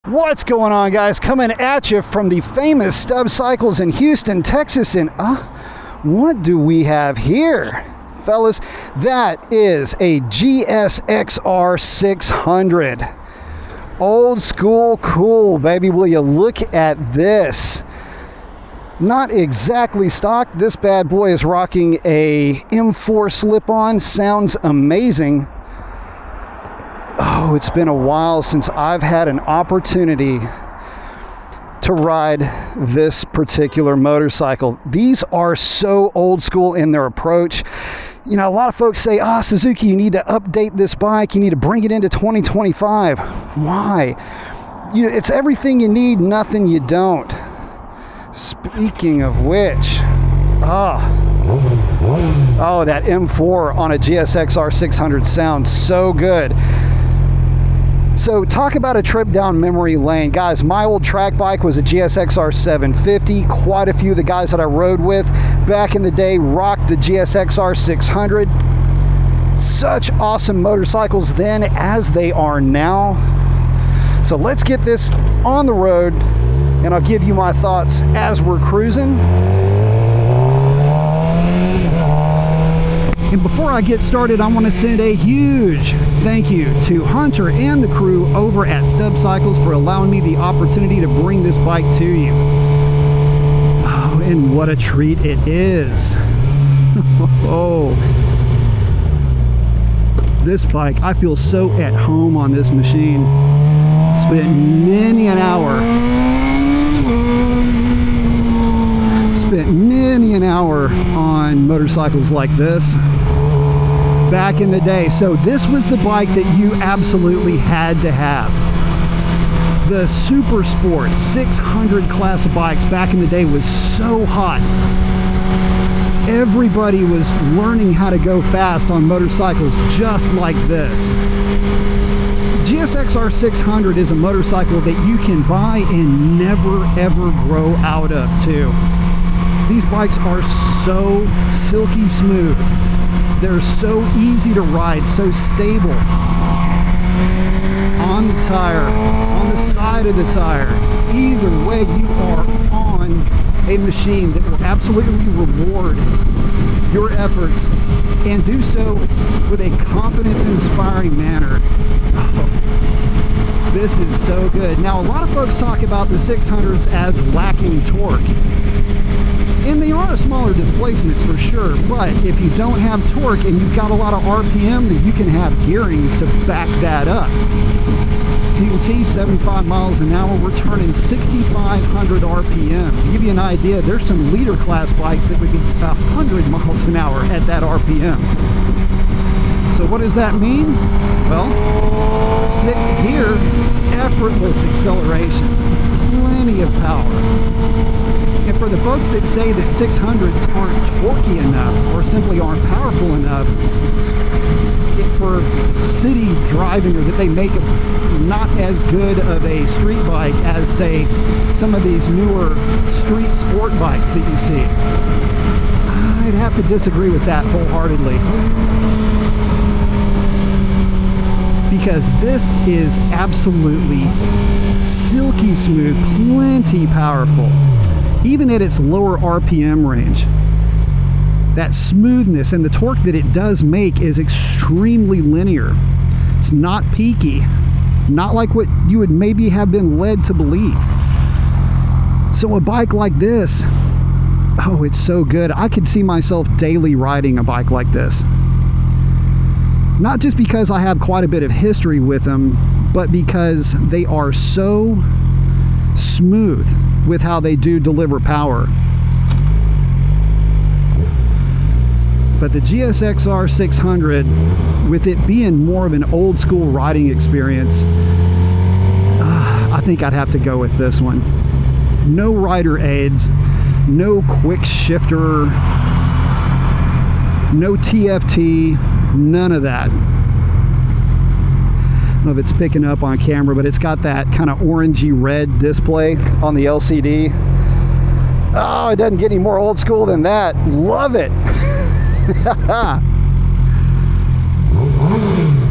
What's going on, guys? Coming at you from the famous Stub Cycles in Houston, Texas. And what do we have here, fellas? That is a GSXR 600. Old school cool, baby. Will you look at this? Not exactly stock. This bad boy is rocking a M4 slip-on. Sounds amazing. Oh, it's been a while since I've had an opportunity to ride this particular motorcycle. These are so old school in their approach. You know, a lot of folks say, Suzuki, you need to update this bike. You need to bring it into 2025. Why? It's everything you need, nothing you don't. Speaking of which, that M4 on a GSXR 600 sounds so good. So talk about a trip down memory lane. Guys, my old track bike was a GSXR 750. Quite a few of the guys that I rode with back in the day rocked the GSXR 600. Such awesome motorcycles then as they are now. So let's get this on the road and I'll give you my thoughts as we're cruising. And before I get started, I want to send a huge thank you to Hunter and the crew over at Stub Cycles for allowing me the opportunity to bring this bike to you. Oh, and what a treat it is. This bike, I feel so at home on this machine. Spent many an hour on motorcycles like this back in the day. So this was the bike that you absolutely had to have. The Super Sport 600 class of bikes back in the day was so hot. Everybody was learning how to go fast on motorcycles just like this. GSXR 600 is a motorcycle that you can buy and never ever grow out of too. These bikes are so silky smooth. They're so easy to ride, so stable. On the tire, on the side of the tire. Either way, you are on a machine that will absolutely reward your efforts and do so with a confidence-inspiring manner. This is so good. Now, a lot of folks talk about the 600s as lacking torque. And they are a smaller displacement for sure, but if you don't have torque and you've got a lot of RPM, then you can have gearing to back that up. So you can see 75 miles an hour, we're turning 6,500 RPM. To give you an idea, there's some leader class bikes that would be 100 miles an hour at that RPM. So what does that mean? Well, 6th gear, effortless acceleration, plenty of power. And for the folks that say that 600s aren't torquey enough or simply aren't powerful enough for city driving, or that they make not as good of a street bike as, say, some of these newer street sport bikes that you see, I'd have to disagree with that wholeheartedly. Because this is absolutely silky smooth, plenty powerful. Even at its lower RPM range, that smoothness and the torque that it does make is extremely linear. It's not peaky, not like what you would maybe have been led to believe. So a bike like this, it's so good. I could see myself daily riding a bike like this. Not just because I have quite a bit of history with them, but because they are so smooth with how they do deliver power. But the GSXR 600, with it being more of an old school riding experience, I think I'd have to go with this one. No rider aids, no quick shifter, no TFT, none of that. I don't know if it's picking up on camera, but it's got that kind of orangey red display on the LCD. Oh, it doesn't get any more old school than that. Love it.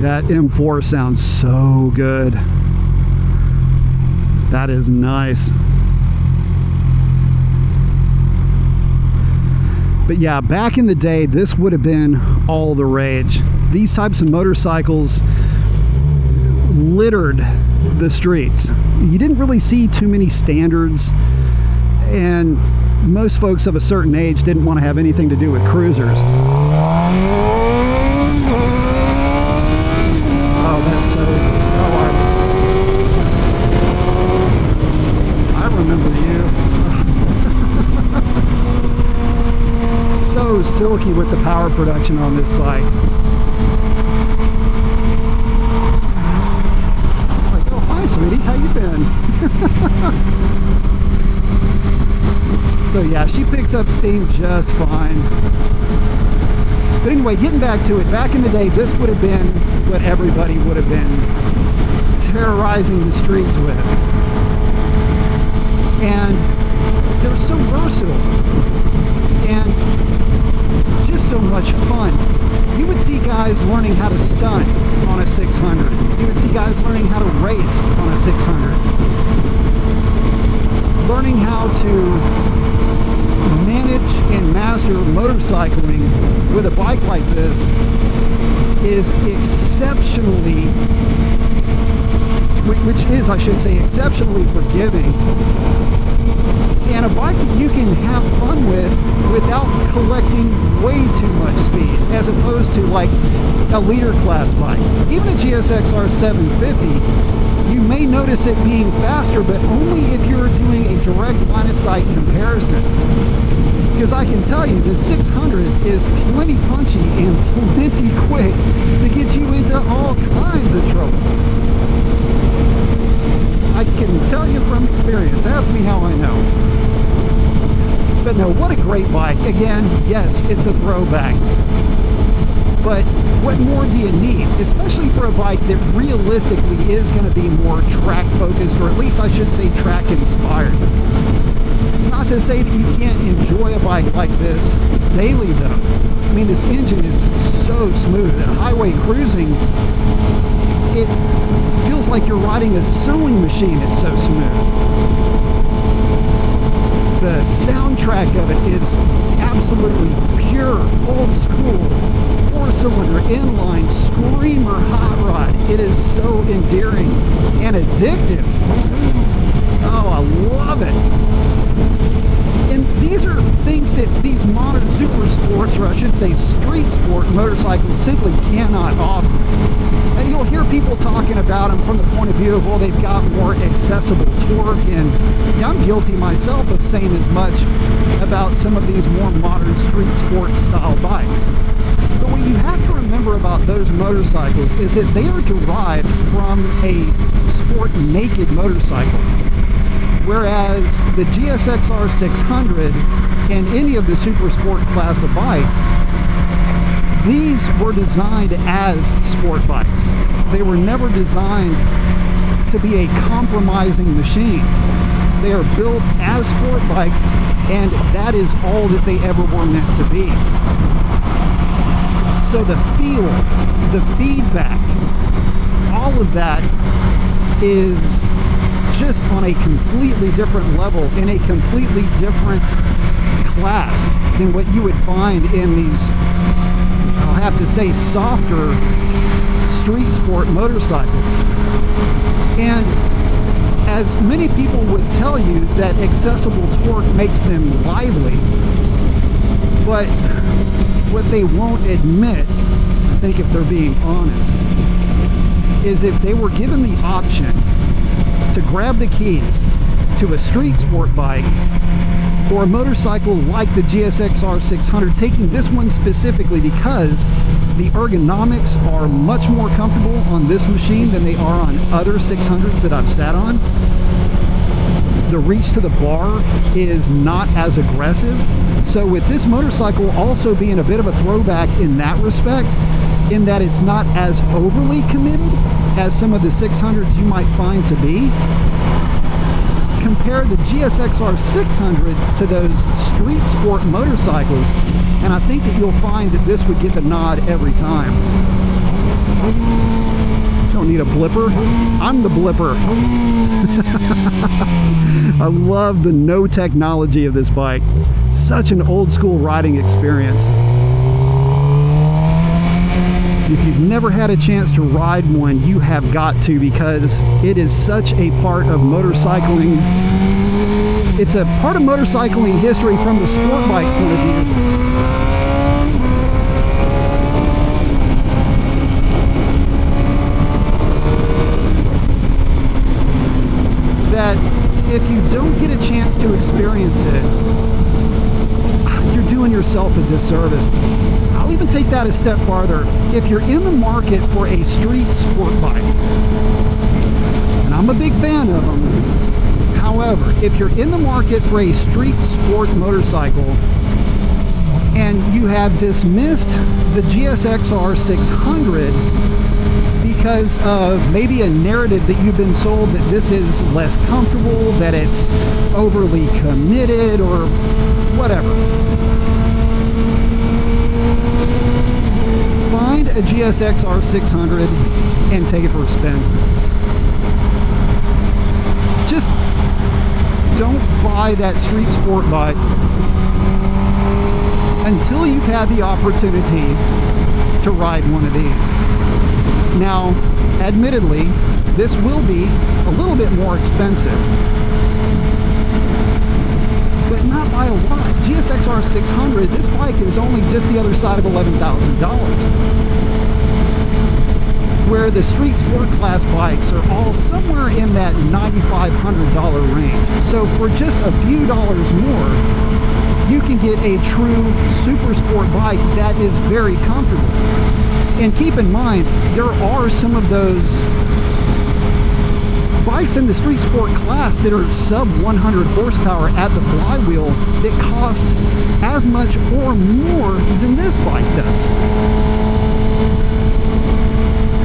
That M4 sounds so good. That is nice. But yeah, back in the day, this would have been all the rage. These types of motorcycles littered the streets. You didn't really see too many standards, and most folks of a certain age didn't want to have anything to do with cruisers. Oh, that's so... I remember you. So silky with the power production on this bike. Like, oh, hi, sweetie, how you been? So yeah, she picks up steam just fine. But anyway, getting back to it, back in the day, this would have been what everybody would have been terrorizing the streets with. And they're so versatile and just so much fun. You would see guys learning how to stunt on a 600. You would see guys learning how to race on a 600. Learning how to manage and master motorcycling with a bike like this is exceptionally, which is, I should say, exceptionally forgiving, and a bike that you can have fun with without collecting way too much speed, as opposed to like a leader class bike. Even a GSXR 750, you may notice it being faster, but only if you're doing a direct line of sight comparison. Because I can tell you, the 600 is plenty punchy and plenty quick to get you into all kinds of trouble. I can tell you from experience. Ask me how I know. But no, what a great bike. Again, yes, it's a throwback. But what more do you need? Especially for a bike that realistically is going to be more track focused, or at least I should say track inspired. It's not to say that you can't enjoy a bike like this daily though. I mean, this engine is so smooth. At highway cruising, it feels like you're riding a sewing machine. It's so smooth. The soundtrack of it is absolutely pure, old school, 4-cylinder, inline, screamer hot rod. It is so endearing and addictive. Oh, I love it. And these are things that these modern super sports, or I should say street sport motorcycles, simply cannot offer. And you'll hear people talking about them from the point of view of, well, they've got more accessible torque, and yeah, I'm guilty myself of saying as much about some of these more modern street sport style bikes. But what you have to remember about those motorcycles is that they are derived from a sport naked motorcycle. Whereas the GSXR 600 and any of the super sport class of bikes, these were designed as sport bikes. They were never designed to be a compromising machine. They are built as sport bikes, and that is all that they ever were meant to be. So the feel, the feedback, all of that is just on a completely different level, in a completely different class than what you would find in these, I'll have to say, softer street sport motorcycles. And as many people would tell you, that accessible torque makes them lively, but what they won't admit, I think if they're being honest, is if they were given the option to grab the keys to a street sport bike or a motorcycle like the GSXR 600, taking this one specifically because the ergonomics are much more comfortable on this machine than they are on other 600s that I've sat on. The reach to the bar is not as aggressive. So with this motorcycle also being a bit of a throwback in that respect, in that it's not as overly committed as some of the 600s you might find to be, compare the GSXR 600 to those street sport motorcycles, and I think that you'll find that this would get the nod every time. don't need a blipper. I'm the blipper. I love the no technology of this bike. Such an old school riding experience. If you've never had a chance to ride one, you have got to, because it is such a part of motorcycling. It's a part of motorcycling history from the sport bike point of view. That if you don't get a chance to experience it, you're doing yourself a disservice. I'll even take that a step farther. If you're in the market for a street sport bike, and I'm a big fan of them, however, if you're in the market for a street sport motorcycle and you have dismissed the GSXR 600 because of maybe a narrative that you've been sold that this is less comfortable, that it's overly committed, or whatever, find a GSXR 600 and take it for a spin. Just don't buy that street sport bike until you've had the opportunity to ride one of these. Now, admittedly, this will be a little bit more expensive, but not by a lot. GSXR 600, this bike is only just the other side of $11,000, where the street sport class bikes are all somewhere in that $9,500 range. So for just a few dollars more, you can get a true super sport bike that is very comfortable. And keep in mind, there are some of those bikes in the street sport class that are sub 100 horsepower at the flywheel that cost as much or more than this bike does.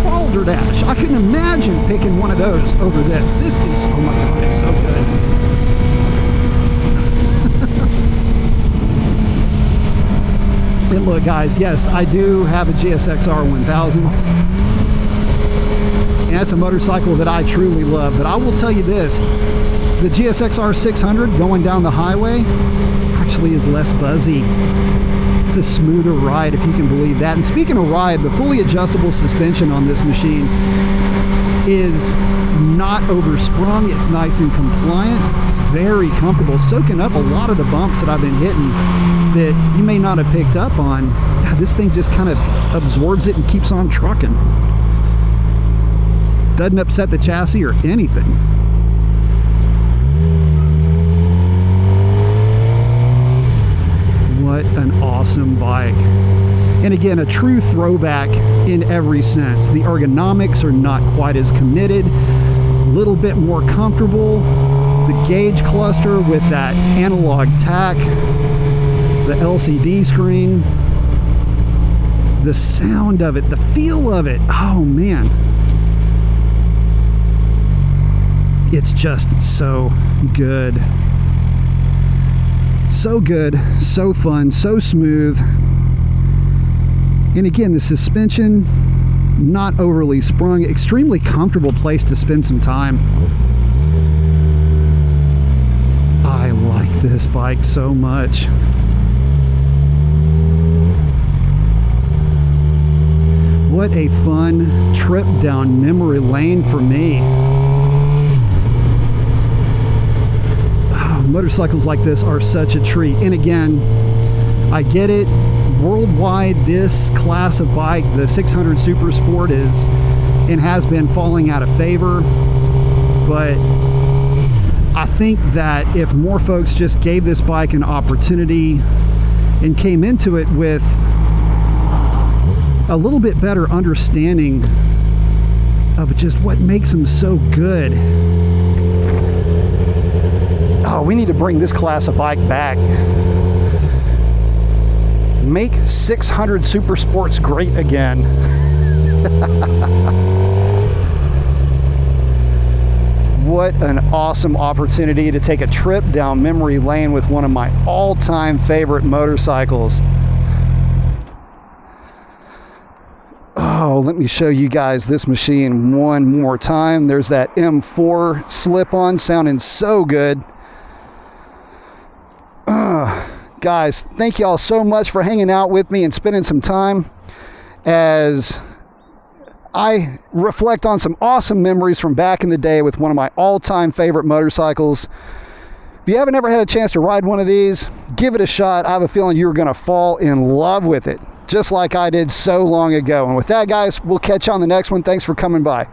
Balderdash, I couldn't imagine picking one of those over this. This is, oh my god, it's so good. And look guys, yes, I do have a GSXR 1000. And that's a motorcycle that I truly love. But I will tell you this, the GSXR 600 going down the highway actually is less buzzy. It's a smoother ride, if you can believe that. And speaking of ride, the fully adjustable suspension on this machine is not oversprung. It's nice and compliant. It's very comfortable, soaking up a lot of the bumps that I've been hitting that you may not have picked up on. God, this thing just kind of absorbs it and keeps on trucking. Doesn't upset the chassis or anything. What an awesome bike. And again, a true throwback in every sense. The ergonomics are not quite as committed, a little bit more comfortable. The gauge cluster with that analog tack, the LCD screen, the sound of it, the feel of it, oh man. It's just so good. So good, so fun, so smooth. And again, the suspension, not overly sprung, extremely comfortable place to spend some time. I like this bike so much. What a fun trip down memory lane for me. Motorcycles like this are such a treat. And again, I get it, worldwide this class of bike, the 600 Super Sport, is and has been falling out of favor, but I think that if more folks just gave this bike an opportunity and came into it with a little bit better understanding of just what makes them so good. Oh, we need to bring this class of bike back. Make 600 Super Sports great again. What an awesome opportunity to take a trip down memory lane with one of my all-time favorite motorcycles. Oh, Oh, let me show you guys this machine one more time. There's that M4 slip-on sounding so good. Guys, thank y'all so much for hanging out with me and spending some time as I reflect on some awesome memories from back in the day with one of my all-time favorite motorcycles. If you haven't ever had a chance to ride one of these, give it a shot. I have a feeling you're going to fall in love with it, just like I did so long ago. And with that, guys, we'll catch you on the next one. Thanks for coming by.